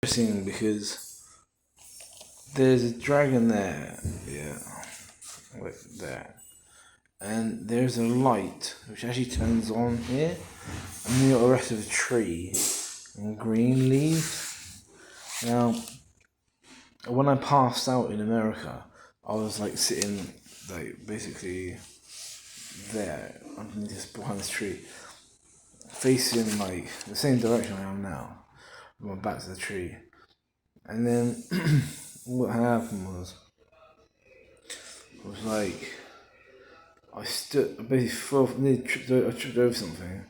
Interesting because there's a dragon there, yeah, like there, and there's a light which actually turns on here, and then you got the rest of the tree and green leaves. Now, when I passed out in America, I was like sitting like basically there underneath this behind this tree, facing like the same direction I am now, with my back to the tree, and then what happened was like I basically fell, I tripped over something,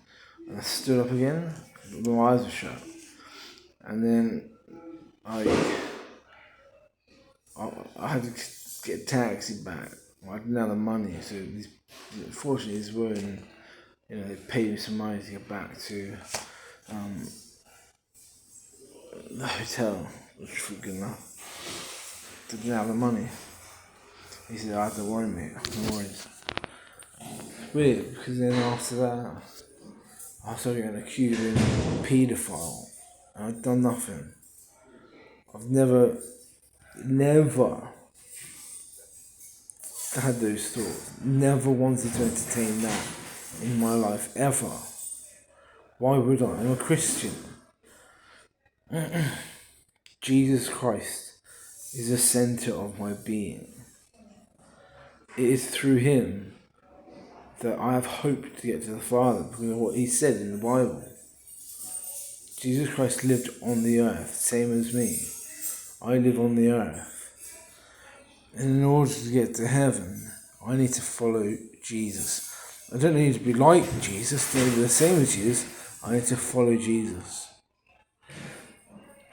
and I stood up again, but my eyes were shut, and then I had to get a taxi back. I didn't have the money, so fortunately these were they paid me some money to get back to the hotel, which was good enough. Didn't have the money. He said, I have to worry, mate, no worries. Weird, because then after that, I started getting accused of being a paedophile, and I've done nothing. I've never had those thoughts. Never wanted to entertain that in my life, ever. Why would I? I'm a Christian. Jesus Christ is the center of my being. It is through him that I have hope to get to the Father, because of what he said in the Bible. Jesus Christ lived on the earth, same as me. I live on the earth. And in order to get to heaven, I need to follow Jesus. I don't need to be like Jesus, to be the same as Jesus. I need to follow Jesus.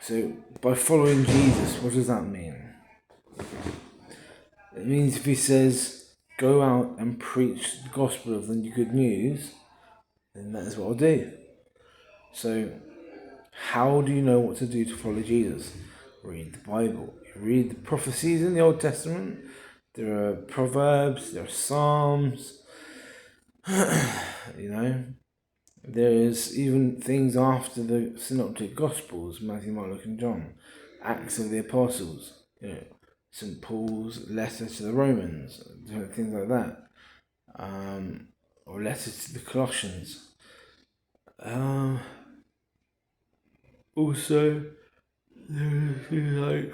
So, by following Jesus, what does that mean? It means if he says, go out and preach the gospel of the good news, then that is what I'll do. So, how do you know what to do to follow Jesus? Read the Bible. You read the prophecies in the Old Testament. There are Proverbs, there are Psalms, There's even things after the Synoptic Gospels, Matthew, Mark, Luke and John. Acts of the Apostles, St. Paul's letter to the Romans, things like that. Or letters to the Colossians. Also, the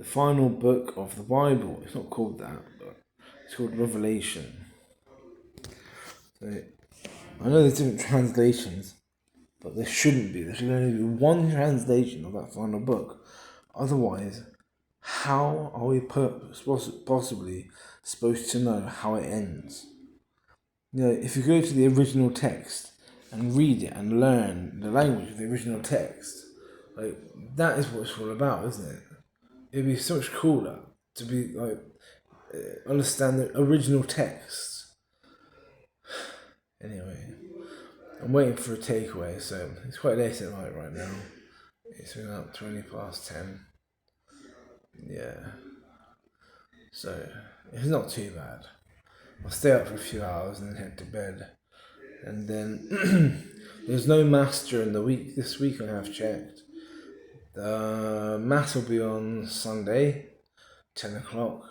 final book of the Bible. It's not called that, but it's called Revelation. So, I know there's different translations, but there shouldn't be. There should only be one translation of that final book. Otherwise, how are we possibly supposed to know how it ends? If you go to the original text and read it and learn the language of the original text, that is what it's all about, isn't it? It'd be so much cooler to be understand the original text. Anyway, I'm waiting for a takeaway, so it's quite late at night right now. It's about 20 past 10. Yeah. So, it's not too bad. I'll stay up for a few hours and then head to bed. And then, there's no mass during the week. This week I have checked. The mass will be on Sunday, 10 o'clock.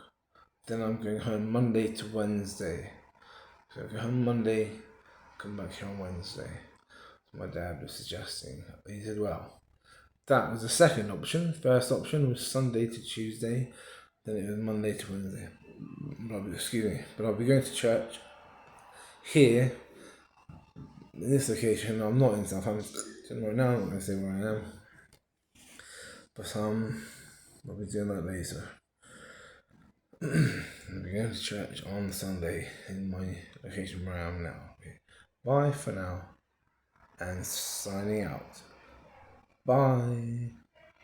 Then I'm going home Monday to Wednesday. So I go home Monday, come back here on Wednesday. My dad was suggesting. He said, well, that was the second option. First option was Sunday to Tuesday. Then it was Monday to Wednesday. But I'll be going to church here. In this location, I'm not in Southampton right now. I'm not going to say where I am. But I'll be doing that later. I'll be going to church on Sunday in my location where I am now. Bye for now. And signing out. Bye.